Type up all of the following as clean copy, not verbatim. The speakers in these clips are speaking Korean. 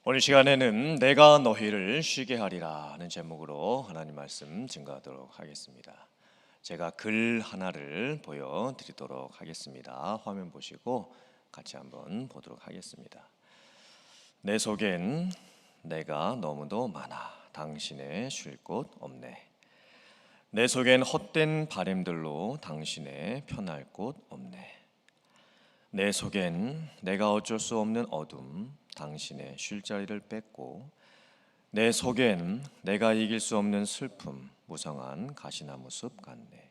오늘 시간에는 내가 너희를 쉬게 하리라 하는 제목으로 하나님 말씀 증거하도록 하겠습니다. 제가 글 하나를 보여드리도록 하겠습니다. 화면 보시고 같이 한번 보도록 하겠습니다. 내 속엔 내가 너무도 많아 당신의 쉴 곳 없네. 내 속엔 헛된 바램들로 당신의 편할 곳 없네. 내 속엔 내가 어쩔 수 없는 어둠 당신의 쉴 자리를 뺏고, 내 속엔 내가 이길 수 없는 슬픔 무성한 가시나무 숲 같네.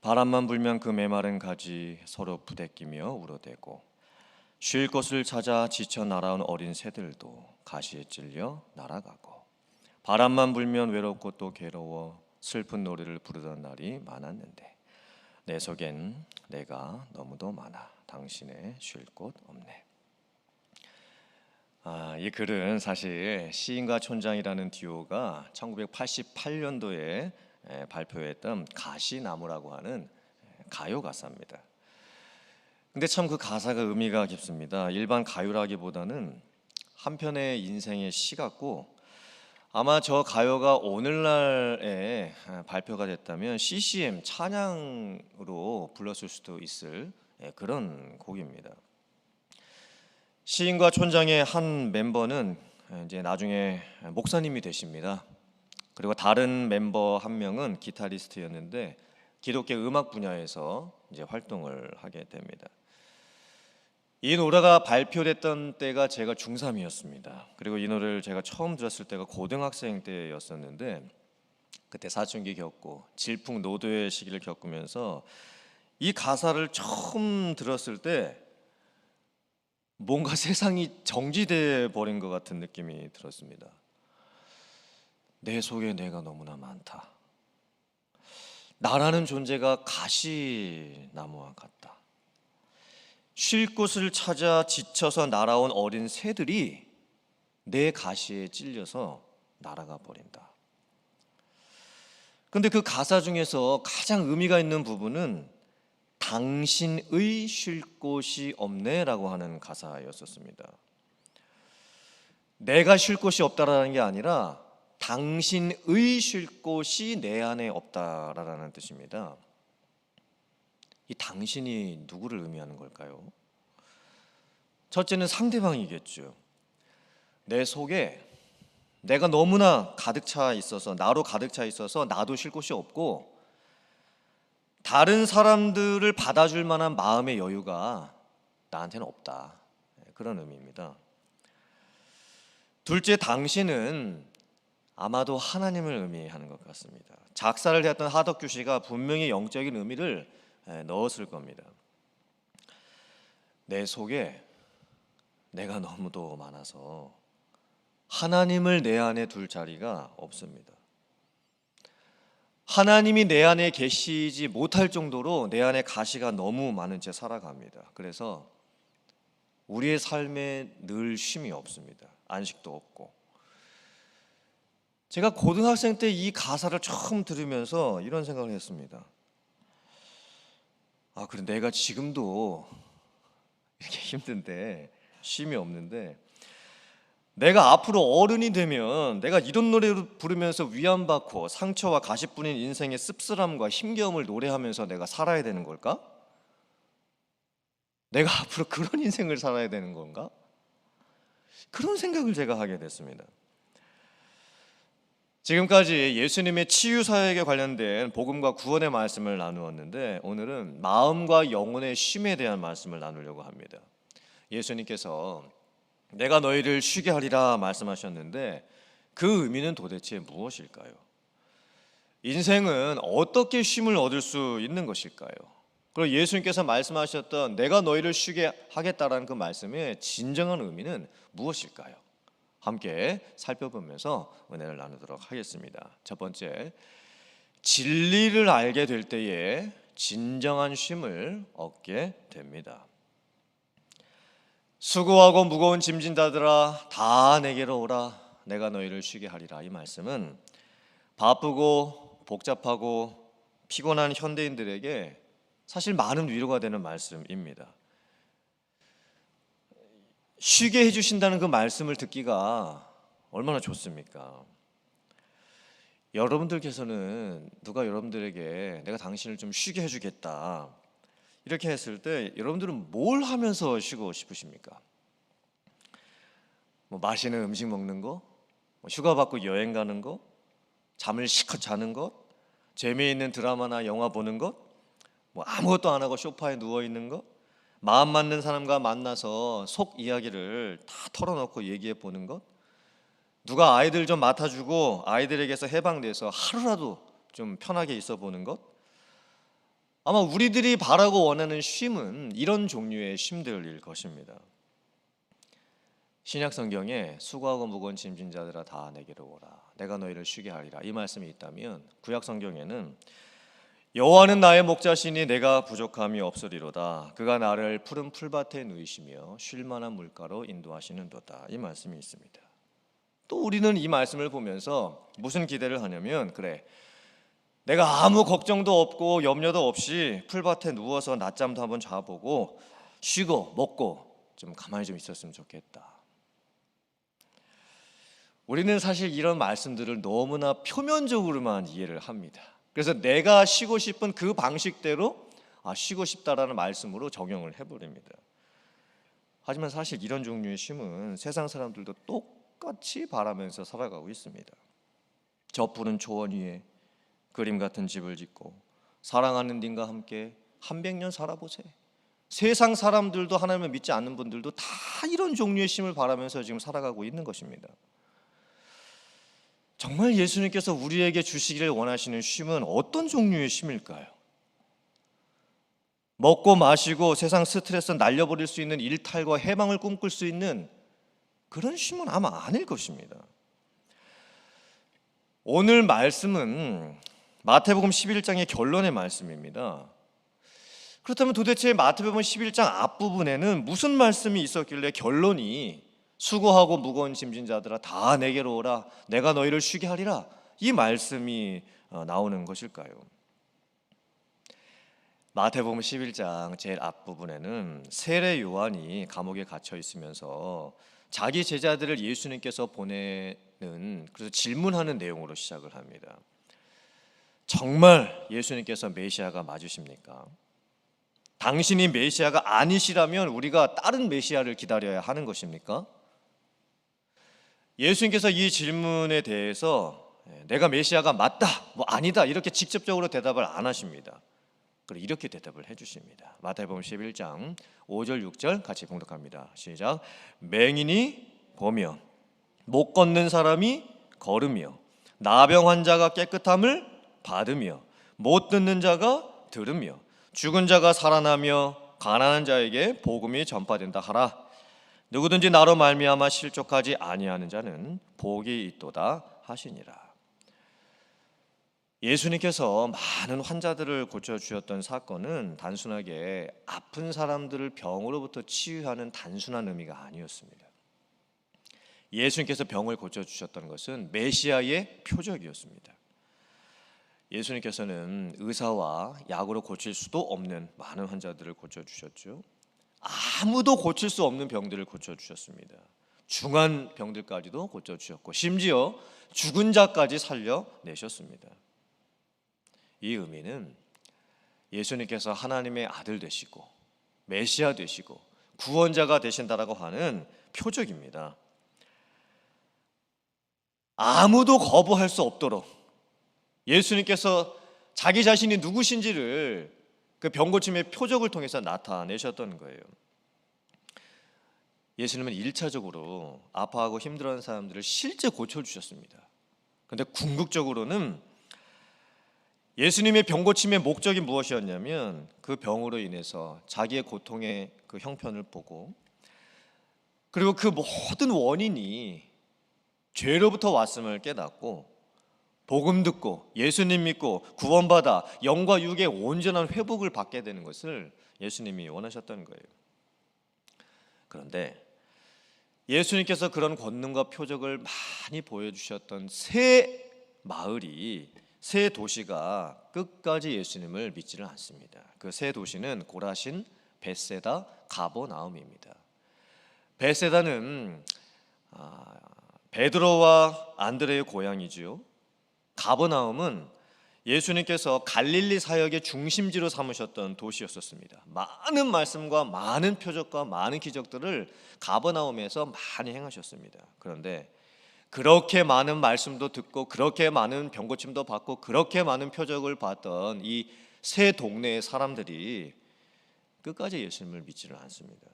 바람만 불면 그 메마른 가지 서로 부대끼며 울어대고, 쉴 곳을 찾아 지쳐 날아온 어린 새들도 가시에 찔려 날아가고, 바람만 불면 외롭고 또 괴로워 슬픈 노래를 부르던 날이 많았는데, 내 속엔 내가 너무도 많아 당신의 쉴 곳 없네. 이 글은 사실 시인과 촌장이라는 듀오가 1988년도에 발표했던 가시나무라고 하는 가요 가사입니다. 근데 참 그 가사가 의미가 깊습니다. 일반 가요라기보다는 한편의 인생의 시 같고, 아마 저 가요가 오늘날에 발표가 됐다면 CCM 찬양으로 불렀을 수도 있을 그런 곡입니다. 시인과 촌장의 한 멤버는 이제 나중에 목사님이 되십니다. 그리고 다른 멤버 한 명은 기타리스트였는데 기독교 음악 분야에서 이제 활동을 하게 됩니다. 이 노래가 발표됐던 때가 제가 중3이었습니다. 그리고 이 노래를 제가 처음 들었을 때가 고등학생 때였었는데, 그때 사춘기 겪고 질풍노도의 시기를 겪으면서 이 가사를 처음 들었을 때 뭔가 세상이 정지돼 버린 것 같은 느낌이 들었습니다. 내 속에 내가 너무나 많다. 나라는 존재가 가시나무와 같다. 쉴 곳을 찾아 지쳐서 날아온 어린 새들이 내 가시에 찔려서 날아가 버린다. 근데 그 가사 중에서 가장 의미가 있는 부분은 당신의 쉴 곳이 없네라고 하는 가사였었습니다. 내가 쉴 곳이 없다라는 게 아니라 당신의 쉴 곳이 내 안에 없다라는 뜻입니다. 이 당신이 누구를 의미하는 걸까요? 첫째는 상대방이겠죠. 내 속에 내가 너무나 가득 차 있어서, 나로 가득 차 있어서 나도 쉴 곳이 없고, 다른 사람들을 받아줄 만한 마음의 여유가 나한테는 없다. 그런 의미입니다. 둘째, 당신은 아마도 하나님을 의미하는 것 같습니다. 작사를 했던 하덕규 씨가 분명히 영적인 의미를 넣었을 겁니다. 내 속에 내가 너무도 많아서 하나님을 내 안에 둘 자리가 없습니다. 하나님이 내 안에 계시지 못할 정도로 내 안에 가시가 너무 많은 채 살아갑니다. 그래서 우리의 삶에 늘 쉼이 없습니다. 안식도 없고. 제가 고등학생 때 이 가사를 처음 들으면서 이런 생각을 했습니다. 그래, 내가 지금도 이렇게 힘든데, 쉼이 없는데, 내가 앞으로 어른이 되면 내가 이런 노래를 부르면서 위안받고 상처와 가시뿐인 인생의 씁쓸함과 힘겨움을 노래하면서 내가 살아야 되는 걸까? 내가 앞으로 그런 인생을 살아야 되는 건가? 그런 생각을 제가 하게 됐습니다. 지금까지 예수님의 치유 사역에 관련된 복음과 구원의 말씀을 나누었는데, 오늘은 마음과 영혼의 쉼에 대한 말씀을 나누려고 합니다. 예수님께서 내가 너희를 쉬게 하리라 말씀하셨는데, 그 의미는 도대체 무엇일까요? 인생은 어떻게 쉼을 얻을 수 있는 것일까요? 그리고 예수님께서 말씀하셨던 내가 너희를 쉬게 하겠다라는 그 말씀의 진정한 의미는 무엇일까요? 함께 살펴보면서 은혜를 나누도록 하겠습니다. 첫 번째, 진리를 알게 될 때에 진정한 쉼을 얻게 됩니다. 수고하고 무거운 짐진 자들아 다 내게로 오라, 내가 너희를 쉬게 하리라. 이 말씀은 바쁘고 복잡하고 피곤한 현대인들에게 사실 많은 위로가 되는 말씀입니다. 쉬게 해주신다는 그 말씀을 듣기가 얼마나 좋습니까? 여러분들께서는 누가 여러분들에게 내가 당신을 좀 쉬게 해주겠다 이렇게 했을 때 여러분들은 뭘 하면서 쉬고 싶으십니까? 뭐 맛있는 음식 먹는 거, 휴가 받고 여행 가는 거, 잠을 실컷 자는 것, 재미있는 드라마나 영화 보는 것, 뭐 아무것도 안 하고 소파에 누워 있는 것, 마음 맞는 사람과 만나서 속 이야기를 다 털어놓고 얘기해 보는 것, 누가 아이들 좀 맡아주고 아이들에게서 해방돼서 하루라도 좀 편하게 있어 보는 것. 아마 우리들이 바라고 원하는 쉼은 이런 종류의 쉼들일 것입니다. 신약 성경에 수고하고 무거운 짐진 자들아 다 내게로 오라 내가 너희를 쉬게 하리라 이 말씀이 있다면, 구약 성경에는 여호와는 나의 목자시니 내가 부족함이 없으리로다 그가 나를 푸른 풀밭에 누이시며 쉴 만한 물가로 인도하시는도다 이 말씀이 있습니다. 또 우리는 이 말씀을 보면서 무슨 기대를 하냐면, 그래 내가 아무 걱정도 없고 염려도 없이 풀밭에 누워서 낮잠도 한번 자보고 쉬고 먹고 좀 가만히 좀 있었으면 좋겠다. 우리는 사실 이런 말씀들을 너무나 표면적으로만 이해를 합니다. 그래서 내가 쉬고 싶은 그 방식대로 쉬고 싶다라는 말씀으로 적용을 해버립니다. 하지만 사실 이런 종류의 쉼은 세상 사람들도 똑같이 바라면서 살아가고 있습니다. 저 푸른 초원 위에 그림 같은 집을 짓고 사랑하는 님과 함께 한 100년 살아보세. 세상 사람들도 하나님을 믿지 않는 분들도 다 이런 종류의 쉼을 바라면서 지금 살아가고 있는 것입니다. 정말 예수님께서 우리에게 주시기를 원하시는 쉼은 어떤 종류의 쉼일까요? 먹고 마시고 세상 스트레스 날려버릴 수 있는 일탈과 해방을 꿈꿀 수 있는 그런 쉼은 아마 아닐 것입니다. 오늘 말씀은 마태복음 11장의 결론의 말씀입니다. 그렇다면 도대체 마태복음 11장 앞부분에는 무슨 말씀이 있었길래 결론이 수고하고 무거운 짐진 자들아 다 내게로 오라 내가 너희를 쉬게 하리라 이 말씀이 나오는 것일까요? 마태복음 11장 제일 앞부분에는 세례 요한이 감옥에 갇혀 있으면서 자기 제자들을 예수님께서 보내는, 그래서 질문하는 내용으로 시작을 합니다. 정말 예수님께서 메시아가 맞으십니까? 당신이 메시아가 아니시라면 우리가 다른 메시아를 기다려야 하는 것입니까? 예수님께서 이 질문에 대해서 내가 메시아가 맞다, 아니다 이렇게 직접적으로 대답을 안 하십니다. 그리고 이렇게 대답을 해주십니다. 마태복음 11장 5절 6절 같이 봉독합니다. 시작. 맹인이 보며 못 걷는 사람이 걸으며 나병 환자가 깨끗함을 받으며 못 듣는 자가 들으며 죽은 자가 살아나며 가난한 자에게 복음이 전파된다 하라. 누구든지 나로 말미암아 실족하지 아니하는 자는 복이 있도다 하시니라. 예수님께서 많은 환자들을 고쳐주셨던 사건은 단순하게 아픈 사람들을 병으로부터 치유하는 단순한 의미가 아니었습니다. 예수님께서 병을 고쳐주셨던 것은 메시아의 표적이었습니다. 예수님께서는 의사와 약으로 고칠 수도 없는 많은 환자들을 고쳐주셨죠. 아무도 고칠 수 없는 병들을 고쳐주셨습니다. 중한 병들까지도 고쳐주셨고 심지어 죽은 자까지 살려내셨습니다. 이 의미는 예수님께서 하나님의 아들 되시고 메시아 되시고 구원자가 되신다라고 하는 표적입니다. 아무도 거부할 수 없도록 예수님께서 자기 자신이 누구신지를 그 병고침의 표적을 통해서 나타내셨던 거예요. 예수님은 1차적으로 아파하고 힘들어하는 사람들을 실제 고쳐주셨습니다. 그런데 궁극적으로는 예수님의 병고침의 목적이 무엇이었냐면 그 병으로 인해서 자기의 고통의 그 형편을 보고, 그리고 그 모든 원인이 죄로부터 왔음을 깨닫고 복음 듣고 예수님 믿고 구원받아 영과 육의 온전한 회복을 받게 되는 것을 예수님이 원하셨던 거예요. 그런데 예수님께서 그런 권능과 표적을 많이 보여주셨던 세 마을이, 세 도시가 끝까지 예수님을 믿지를 않습니다. 그 세 도시는 고라신, 벳세다, 가버나움입니다. 베세다는 베드로와 안드레의 고향이지요. 가버나움은 예수님께서 갈릴리 사역의 중심지로 삼으셨던 도시였었습니다. 많은 말씀과 많은 표적과 많은 기적들을 가버나움에서 많이 행하셨습니다. 그런데 그렇게 많은 말씀도 듣고 그렇게 많은 병고침도 받고 그렇게 많은 표적을 봤던 이 세 동네의 사람들이 끝까지 예수님을 믿지는 않습니다.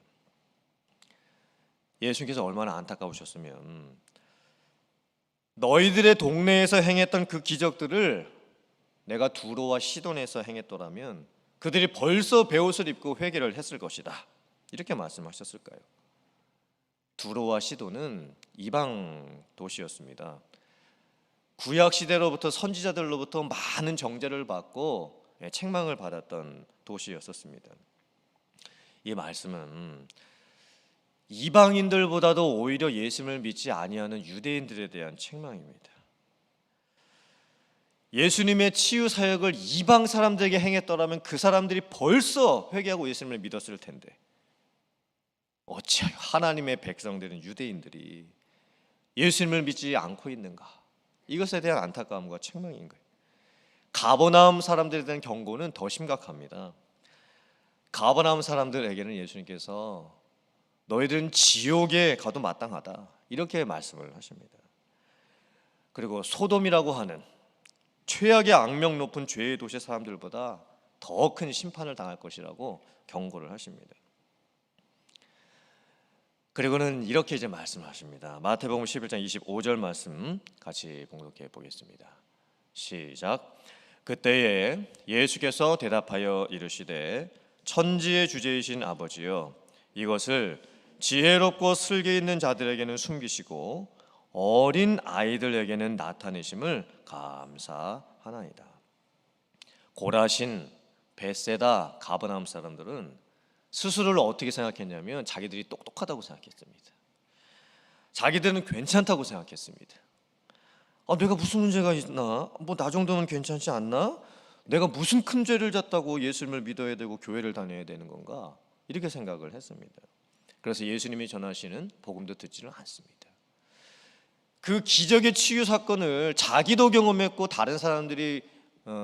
예수님께서 얼마나 안타까우셨으면 너희들의 동네에서 행했던 그 기적들을 내가 두로와 시돈에서 행했더라면 그들이 벌써 베옷을 입고 회개를 했을 것이다, 이렇게 말씀하셨을까요? 두로와 시돈은 이방 도시였습니다. 구약 시대로부터 선지자들로부터 많은 정죄를 받고 책망을 받았던 도시였었습니다. 이 말씀은 이방인들보다도 오히려 예수님을 믿지 아니하는 유대인들에 대한 책망입니다. 예수님의 치유 사역을 이방 사람들에게 행했더라면 그 사람들이 벌써 회개하고 예수님을 믿었을 텐데 어찌하여 하나님의 백성들인 유대인들이 예수님을 믿지 않고 있는가? 이것에 대한 안타까움과 책망인 거예요. 가버나움 사람들에 대한 경고는 더 심각합니다. 가버나움 사람들에게는 예수님께서 너희들은 지옥에 가도 마땅하다, 이렇게 말씀을 하십니다. 그리고 소돔이라고 하는 최악의 악명 높은 죄의 도시 사람들보다 더 큰 심판을 당할 것이라고 경고를 하십니다. 그리고는 이렇게 이제 말씀하십니다. 마태복음 11장 25절 말씀 같이 봉독해 보겠습니다. 시작. 그때에 예수께서 대답하여 이르시되 천지의 주제이신 아버지여, 이것을 지혜롭고 슬기 있는 자들에게는 숨기시고 어린 아이들에게는 나타내심을 감사하나이다. 고라신, 벳세다, 가버나움 사람들은 스스로를 어떻게 생각했냐면 자기들이 똑똑하다고 생각했습니다. 자기들은 괜찮다고 생각했습니다. 내가 무슨 문제가 있나? 나 정도는 괜찮지 않나? 내가 무슨 큰 죄를 졌다고 예수님을 믿어야 되고 교회를 다녀야 되는 건가? 이렇게 생각을 했습니다. 그래서 예수님이 전하시는 복음도 듣지는 않습니다. 그 기적의 치유 사건을 자기도 경험했고 다른 사람들이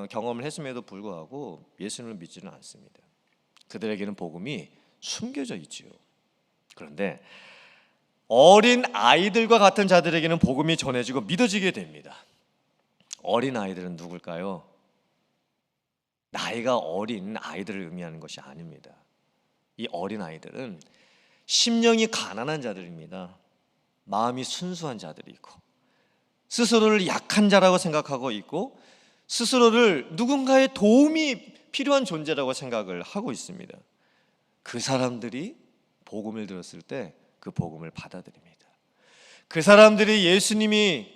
경험을 했음에도 불구하고 예수님을 믿지는 않습니다. 그들에게는 복음이 숨겨져 있지요. 그런데 어린 아이들과 같은 자들에게는 복음이 전해지고 믿어지게 됩니다. 어린 아이들은 누굴까요? 나이가 어린 아이들을 의미하는 것이 아닙니다. 이 어린 아이들은 심령이 가난한 자들입니다. 마음이 순수한 자들이고 스스로를 약한 자라고 생각하고 있고 스스로를 누군가의 도움이 필요한 존재라고 생각을 하고 있습니다. 그 사람들이 복음을 들었을 때 그 복음을 받아들입니다. 그 사람들이 예수님이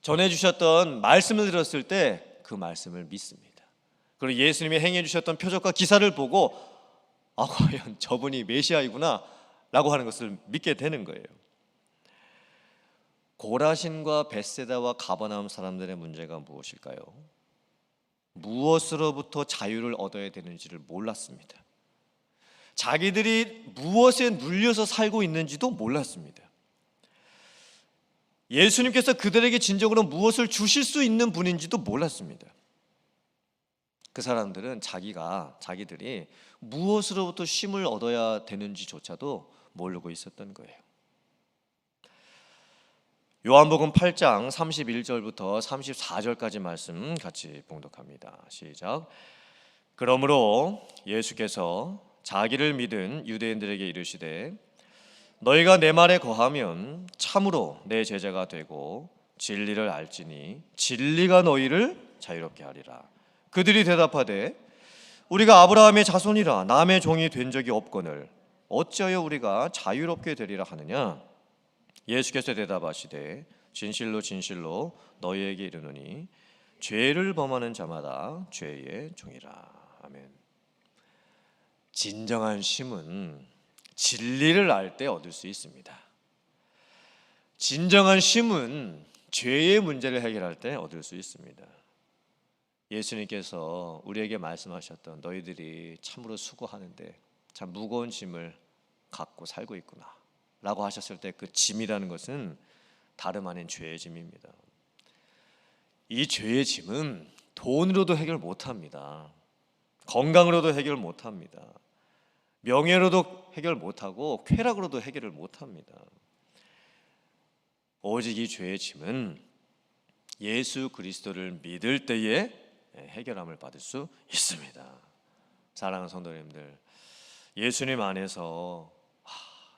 전해주셨던 말씀을 들었을 때 그 말씀을 믿습니다. 그리고 예수님이 행해 주셨던 표적과 기사를 보고 과연 저분이 메시아이구나 라고 하는 것을 믿게 되는 거예요. 고라신과 벳세다와 가버나움 사람들의 문제가 무엇일까요? 무엇으로부터 자유를 얻어야 되는지를 몰랐습니다. 자기들이 무엇에 눌려서 살고 있는지도 몰랐습니다. 예수님께서 그들에게 진정으로 무엇을 주실 수 있는 분인지도 몰랐습니다. 그 사람들은 자기들이 무엇으로부터 쉼을 얻어야 되는지조차도 모르고 있었던 거예요. 요한복음 8장 31절부터 34절까지 말씀 같이 봉독합니다. 시작. 그러므로 예수께서 자기를 믿은 유대인들에게 이르시되 너희가 내 말에 거하면 참으로 내 제자가 되고 진리를 알지니 진리가 너희를 자유롭게 하리라. 그들이 대답하되 우리가 아브라함의 자손이라 남의 종이 된 적이 없거늘 어찌하여 우리가 자유롭게 되리라 하느냐. 예수께서 대답하시되 진실로 진실로 너희에게 이르노니 죄를 범하는 자마다 죄의 종이라. 아멘. 진정한 쉼은 진리를 알 때 얻을 수 있습니다. 진정한 쉼은 죄의 문제를 해결할 때 얻을 수 있습니다. 예수님께서 우리에게 말씀하셨던 너희들이 참으로 수고하는데 참 무거운 짐을 갖고 살고 있구나. 라고 하셨을 때 그 짐이라는 것은 다름 아닌 죄의 짐입니다. 이 죄의 짐은 돈으로도 해결 못합니다. 건강으로도 해결 못합니다. 명예로도 해결 못하고 쾌락으로도 해결을 못합니다. 오직 이 죄의 짐은 예수 그리스도를 믿을 때에 해결함을 받을 수 있습니다. 사랑하는 성도님들, 예수님 안에서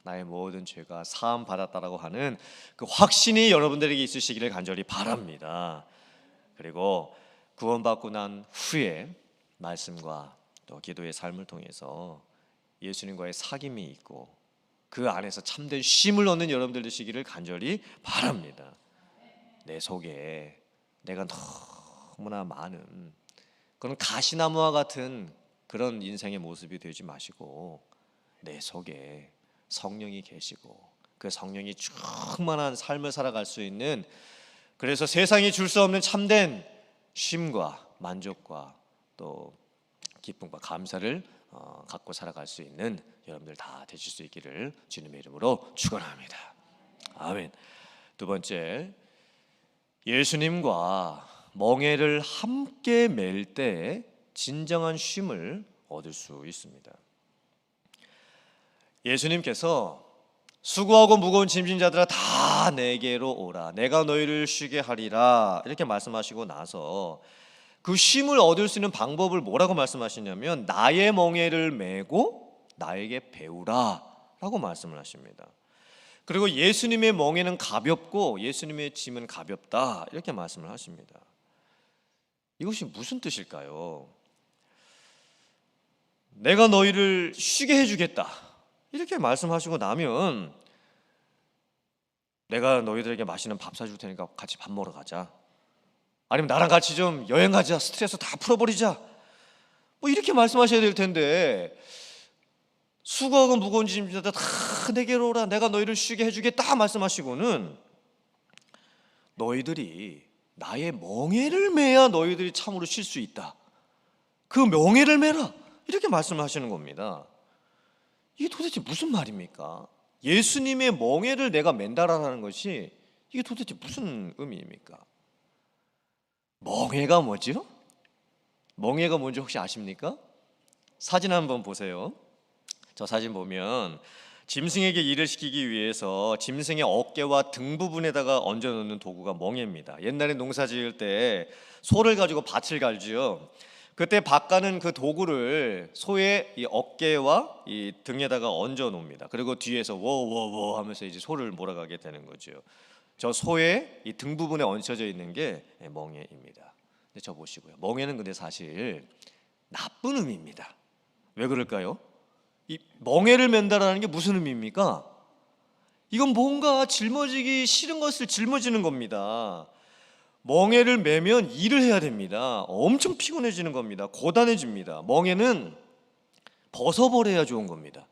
나의 모든 죄가 사함 받았다라고 하는 그 확신이 여러분들에게 있으시기를 간절히 바랍니다. 그리고 구원받고 난 후에 말씀과 또 기도의 삶을 통해서 예수님과의 사귐이 있고 그 안에서 참된 쉼을 얻는 여러분들 되시기를 간절히 바랍니다. 내 속에 내가 너무나 많은 그런 가시나무와 같은 그런 인생의 모습이 되지 마시고 내 속에 성령이 계시고 그 성령이 충만한 삶을 살아갈 수 있는, 그래서 세상이 줄 수 없는 참된 쉼과 만족과 또 기쁨과 감사를 갖고 살아갈 수 있는 여러분들 다 되실 수 있기를 주님의 이름으로 축원합니다. 아멘. 두 번째, 예수님과 멍에를 함께 맬 때 진정한 쉼을 얻을 수 있습니다. 예수님께서 수고하고 무거운 짐진 자들아 다 내게로 오라 내가 너희를 쉬게 하리라 이렇게 말씀하시고 나서 그 쉼을 얻을 수 있는 방법을 뭐라고 말씀하시냐면 나의 멍에를 메고 나에게 배우라 라고 말씀을 하십니다. 그리고 예수님의 멍에는 가볍고 예수님의 짐은 가볍다 이렇게 말씀을 하십니다. 이것이 무슨 뜻일까요? 내가 너희를 쉬게 해주겠다 이렇게 말씀하시고 나면 내가 너희들에게 맛있는 밥 사줄 테니까 같이 밥 먹으러 가자, 아니면 나랑 같이 좀 여행 가자, 스트레스 다 풀어버리자, 뭐 이렇게 말씀하셔야 될 텐데 수고하고 무거운 짐자들 다 내게로 오라 내가 너희를 쉬게 해주겠다 말씀하시고는 너희들이 나의 멍에를 메야 너희들이 참으로 쉴 수 있다, 그 멍에를 메라 이렇게 말씀하시는 겁니다. 이게 도대체 무슨 말입니까? 예수님의 멍에를 내가 맨다라는 것이 이게 도대체 무슨 의미입니까? 멍에가 뭐죠? 멍에가 뭔지 혹시 아십니까? 사진 한번 보세요. 저 사진 보면 짐승에게 일을 시키기 위해서 짐승의 어깨와 등 부분에다가 얹어 놓는 도구가 멍에입니다. 옛날에 농사 지을 때 소를 가지고 밭을 갈지요. 그때 밭가는 그 도구를 소의 이 어깨와 이 등에다가 얹어 놓습니다. 그리고 뒤에서 워워워 하면서 이제 소를 몰아가게 되는 거죠. 저 소의 이 등 부분에 얹혀져 있는 게 멍에입니다. 근데 저 보시고요. 멍에는 근데 사실 나쁜 의미입니다. 왜 그럴까요? 이 멍에를 맨다라는 게 무슨 의미입니까? 이건 뭔가 짊어지기 싫은 것을 짊어지는 겁니다. 멍에를 매면 일을 해야 됩니다. 엄청 피곤해지는 겁니다. 고단해집니다. 멍에는 벗어버려야 좋은 겁니다.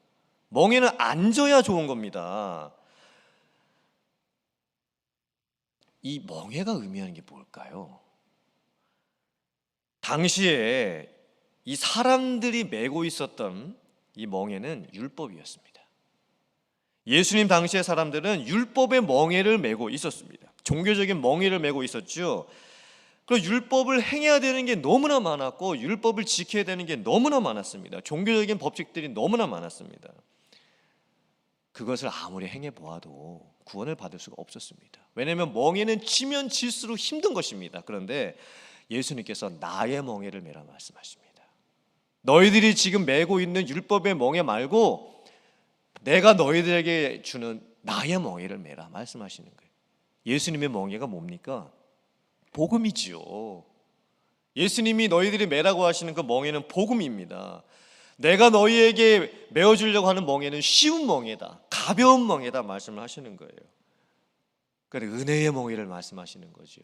멍에는 앉아야 좋은 겁니다. 이 멍에가 의미하는 게 뭘까요? 당시에 이 사람들이 메고 있었던 이 멍에는 율법이었습니다. 예수님 당시의 사람들은 율법의 멍에를 메고 있었습니다. 종교적인 멍에를 메고 있었죠. 그 율법을 행해야 되는 게 너무나 많았고 율법을 지켜야 되는 게 너무나 많았습니다. 종교적인 법칙들이 너무나 많았습니다. 그것을 아무리 행해 보아도 구원을 받을 수가 없었습니다. 왜냐하면 멍에는 치면 칠수록 힘든 것입니다. 그런데 예수님께서 나의 멍에를 메라 말씀하십니다. 너희들이 지금 메고 있는 율법의 멍에 말고 내가 너희들에게 주는 나의 멍에를 메라 말씀하시는 거예요. 예수님의 멍에가 뭡니까? 복음이지요. 예수님이 너희들이 메라고 하시는 그 멍에는 복음입니다. 내가 너희에게 메어주려고 하는 멍에는 쉬운 멍에다, 가벼운 멍에다 말씀을 하시는 거예요. 그러니까 은혜의 멍에를 말씀하시는 거죠.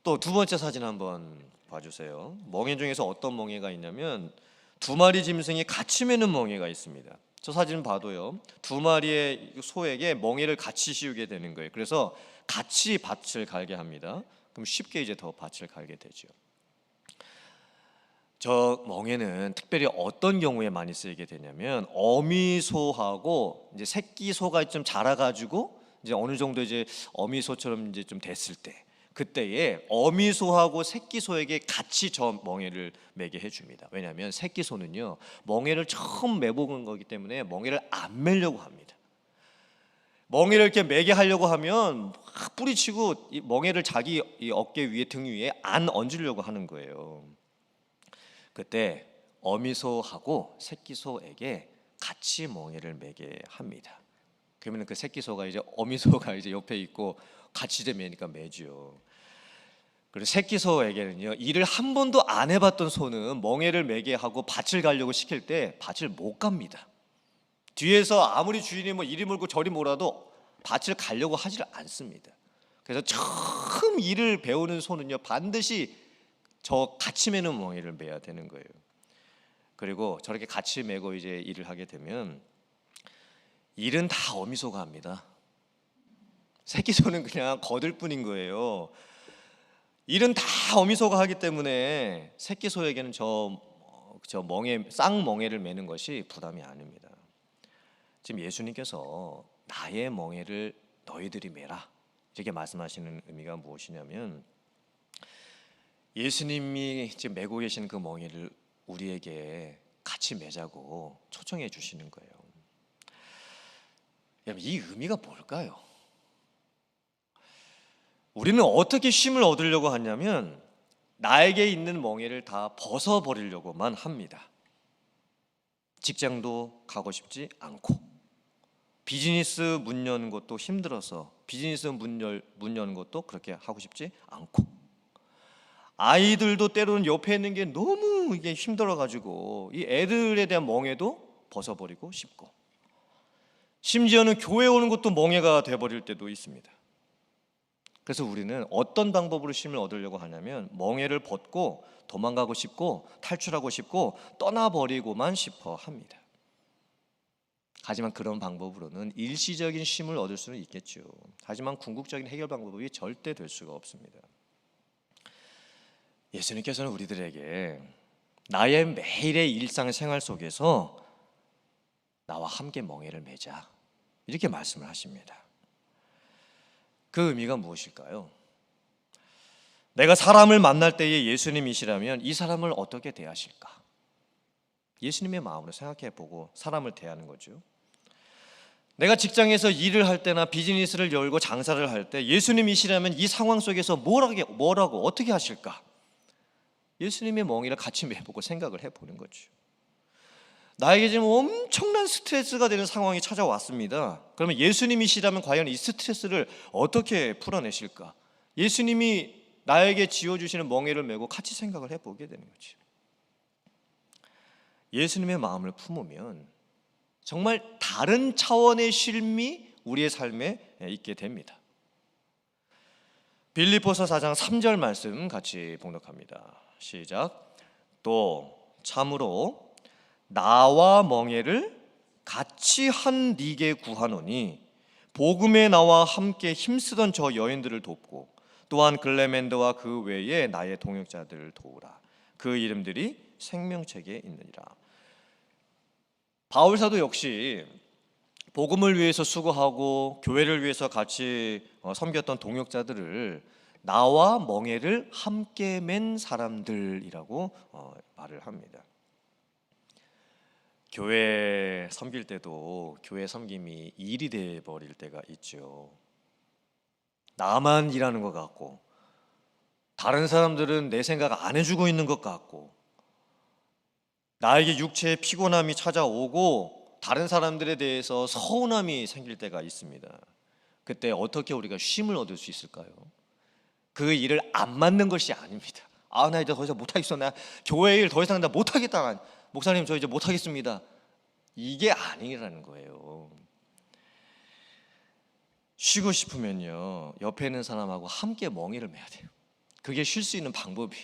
또 두 번째 사진 한번 봐주세요. 멍에 중에서 어떤 멍에가 있냐면 두 마리 짐승이 같이 매는 멍에가 있습니다. 저 사진 봐도요, 두 마리의 소에게 멍에를 같이 씌우게 되는 거예요. 그래서 같이 밭을 갈게 합니다. 그럼 쉽게 이제 더 밭을 갈게 되죠. 저 멍에는 특별히 어떤 경우에 많이 쓰이게 되냐면 어미소하고 이제 새끼 소가 좀 자라가지고 이제 어느 정도 이제 어미소처럼 이제 좀 됐을 때 그때에 어미소하고 새끼소에게 같이 저 멍에를 매게 해줍니다. 왜냐하면 새끼소는요 멍에를 처음 매보는 거기 때문에 멍에를 안 매려고 합니다. 멍에를 이렇게 매게 하려고 하면 막 뿌리치고 이 멍에를 자기 이 어깨 위에 등 위에 안 얹으려고 하는 거예요. 그때 어미소하고 새끼소에게 같이 멍에를 매게 합니다. 그러면 그 새끼소가 이제 어미소가 이제 옆에 있고 같이 이제 매니까 매죠. 그리고 새끼소에게는요 일을 한 번도 안 해봤던 소는 멍에를 매게 하고 밭을 가려고 시킬 때 밭을 못 갑니다. 뒤에서 아무리 주인이 뭐 이리 몰고 저리 몰아도 밭을 가려고 하질 않습니다. 그래서 처음 일을 배우는 소는요 반드시 저 같이 매는 멍에를 매야 되는 거예요. 그리고 저렇게 같이 매고 이제 일을 하게 되면 일은 다 어미소가 합니다. 새끼소는 그냥 거들 뿐인 거예요. 일은 다 어미소가 하기 때문에 새끼소에게는 저 멍에 쌍멍에를 매는 것이 부담이 아닙니다. 지금 예수님께서 나의 멍에를 너희들이 매라 이렇게 말씀하시는 의미가 무엇이냐면 예수님이 지금 메고 계신 그 멍에를 우리에게 같이 매자고 초청해 주시는 거예요. 여러분 이 의미가 뭘까요? 우리는 어떻게 쉼을 얻으려고 하냐면 나에게 있는 멍에를 다 벗어버리려고만 합니다. 직장도 가고 싶지 않고 비즈니스 문 여는 것도 힘들어서 비즈니스 문 여는 것도 그렇게 하고 싶지 않고 아이들도 때로는 옆에 있는 게 너무 이게 힘들어가지고 이 애들에 대한 멍에도 벗어버리고 싶고 심지어는 교회 오는 것도 멍에가 돼버릴 때도 있습니다. 그래서 우리는 어떤 방법으로 쉼을 얻으려고 하냐면 멍에를 벗고 도망가고 싶고 탈출하고 싶고 떠나버리고만 싶어 합니다. 하지만 그런 방법으로는 일시적인 쉼을 얻을 수는 있겠죠. 하지만 궁극적인 해결 방법이 절대 될 수가 없습니다. 예수님께서는 우리들에게 나의 매일의 일상생활 속에서 나와 함께 멍에를 매자 이렇게 말씀을 하십니다. 그 의미가 무엇일까요? 내가 사람을 만날 때에 예수님이시라면 이 사람을 어떻게 대하실까? 예수님의 마음으로 생각해보고 사람을 대하는 거죠. 내가 직장에서 일을 할 때나 비즈니스를 열고 장사를 할 때 예수님이시라면 이 상황 속에서 뭐라고 어떻게 하실까? 예수님의 멍에를 같이 매보고 생각을 해보는 거죠. 나에게 지금 엄청난 스트레스가 되는 상황이 찾아왔습니다. 그러면 예수님이시라면 과연 이 스트레스를 어떻게 풀어내실까? 예수님이 나에게 지어주시는 멍에를 메고 같이 생각을 해보게 되는 거죠. 예수님의 마음을 품으면 정말 다른 차원의 쉼이 우리의 삶에 있게 됩니다. 빌립보서 4장 3절 말씀 같이 봉독합니다. 시작. 또 참으로 나와 멍에를 같이 한 네게 구하노니 복음에 나와 함께 힘쓰던 저 여인들을 돕고 또한 글레멘드와 그 외에 나의 동역자들을 도우라. 그 이름들이 생명책에 있느니라. 바울 사도 역시 복음을 위해서 수고하고 교회를 위해서 같이 섬겼던 동역자들을 나와 멍에를 함께 맨 사람들이라고 말을 합니다. 교회 섬길 때도 교회 섬김이 일이 돼 버릴 때가 있죠. 나만 일하는 것 같고 다른 사람들은 내 생각 안 해주고 있는 것 같고 나에게 육체의 피곤함이 찾아오고 다른 사람들에 대해서 서운함이 생길 때가 있습니다. 그때 어떻게 우리가 쉼을 얻을 수 있을까요? 그 일을 안 맡는 것이 아닙니다. 나 이제 더 이상 못하겠어. 나 교회 일 더 이상 나 못하겠다. 목사님 저 이제 못하겠습니다. 이게 아니라는 거예요. 쉬고 싶으면요 옆에 있는 사람하고 함께 멍에를 매야 돼요. 그게 쉴 수 있는 방법이.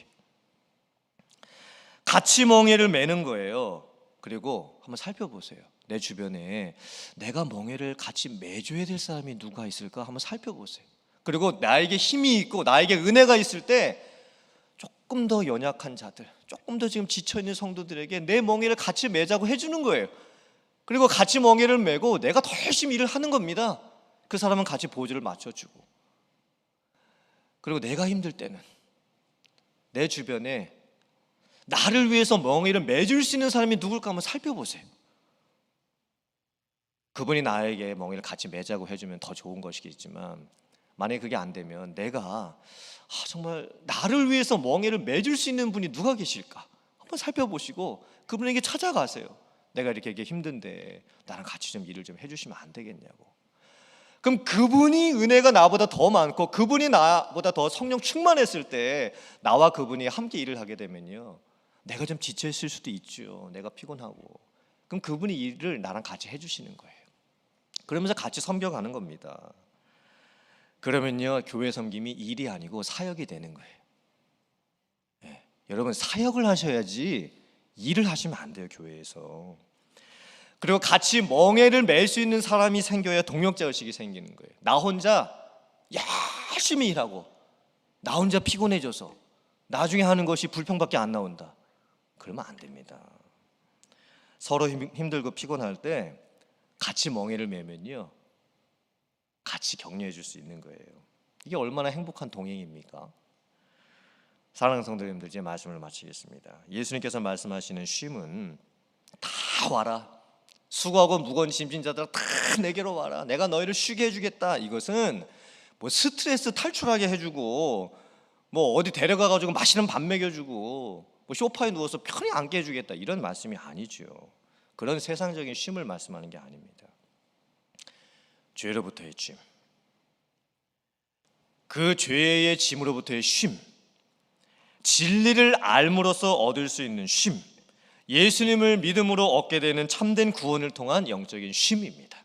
같이 멍에를 매는 거예요. 그리고 한번 살펴보세요. 내 주변에 내가 멍에를 같이 매줘야 될 사람이 누가 있을까 한번 살펴보세요. 그리고 나에게 힘이 있고 나에게 은혜가 있을 때 조금 더 연약한 자들, 조금 더 지금 지쳐있는 성도들에게 내 멍에를 같이 매자고 해주는 거예요. 그리고 같이 멍에를 메고 내가 더 열심히 일을 하는 겁니다. 그 사람은 같이 보조를 맞춰주고, 그리고 내가 힘들 때는 내 주변에 나를 위해서 멍에를 매줄 수 있는 사람이 누굴까 한번 살펴보세요. 그분이 나에게 멍에를 같이 매자고 해주면 더 좋은 것이겠지만, 만약에 그게 안 되면 내가 정말 나를 위해서 멍에를 매줄 수 있는 분이 누가 계실까 한번 살펴보시고 그분에게 찾아가세요. 내가 이렇게 힘든데 나랑 같이 좀 일을 좀 해주시면 안 되겠냐고. 그럼 그분이 은혜가 나보다 더 많고 그분이 나보다 더 성령 충만했을 때 나와 그분이 함께 일을 하게 되면요, 내가 좀 지쳐있을 수도 있죠. 내가 피곤하고. 그럼 그분이 일을 나랑 같이 해주시는 거예요. 그러면서 같이 섬겨가는 겁니다. 그러면요, 교회 섬김이 일이 아니고 사역이 되는 거예요. 여러분, 사역을 하셔야지 일을 하시면 안 돼요, 교회에서. 그리고 같이 멍에를 맬 수 있는 사람이 생겨야 동역자 의식이 생기는 거예요. 나 혼자 열심히 일하고 나 혼자 피곤해져서 나중에 하는 것이 불평밖에 안 나온다, 그러면 안 됩니다. 서로 힘들고 피곤할 때 같이 멍에를 매면요, 같이 격려해 줄 수 있는 거예요. 이게 얼마나 행복한 동행입니까? 사랑하는 성도님들, 이제 말씀을 마치겠습니다. 예수님께서 말씀하시는 쉼은 다 와라, 수고하고 무거운 짐진 자들아 다 내게로 와라, 내가 너희를 쉬게 해주겠다. 이것은 뭐 스트레스 탈출하게 해주고 뭐 어디 데려가가지고 맛있는 밥 먹여주고 뭐 소파에 누워서 편히 앉게 해주겠다, 이런 말씀이 아니죠. 그런 세상적인 쉼을 말씀하는 게 아닙니다. 죄로부터의 짐, 그 죄의 짐으로부터의 쉼, 진리를 알므로써 얻을 수 있는 쉼, 예수님을 믿음으로 얻게 되는 참된 구원을 통한 영적인 쉼입니다.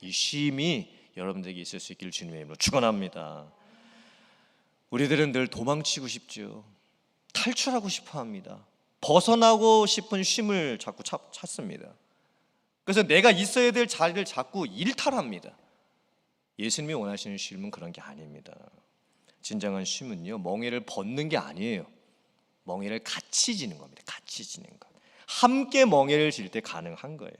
이 쉼이 여러분들에게 있을 수 있기를 주님의 이름으로 축원합니다. 우리들은 늘 도망치고 싶죠. 탈출하고 싶어 합니다. 벗어나고 싶은 쉼을 자꾸 찾습니다. 그래서 내가 있어야 될 자리를 자꾸 일탈합니다. 예수님이 원하시는 쉼은 그런 게 아닙니다. 진정한 쉼은요, 멍에를 벗는 게 아니에요. 멍에를 같이 지는 겁니다. 같이 지는 것. 함께 멍에를 질 때 가능한 거예요.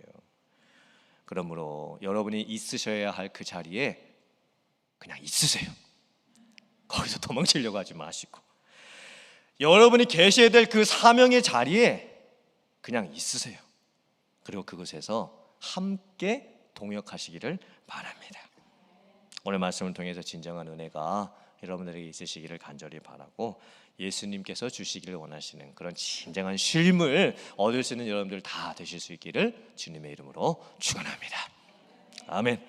그러므로 여러분이 있으셔야 할 그 자리에 그냥 있으세요. 거기서 도망치려고 하지 마시고, 여러분이 계셔야 될 그 사명의 자리에 그냥 있으세요. 그리고 그곳에서 함께 동역하시기를 바랍니다. 오늘 말씀을 통해서 진정한 은혜가 여러분들에게 있으시기를 간절히 바라고, 예수님께서 주시기를 원하시는 그런 진정한 쉼을 얻을 수 있는 여러분들 다 되실 수 있기를 주님의 이름으로 축원합니다. 아멘.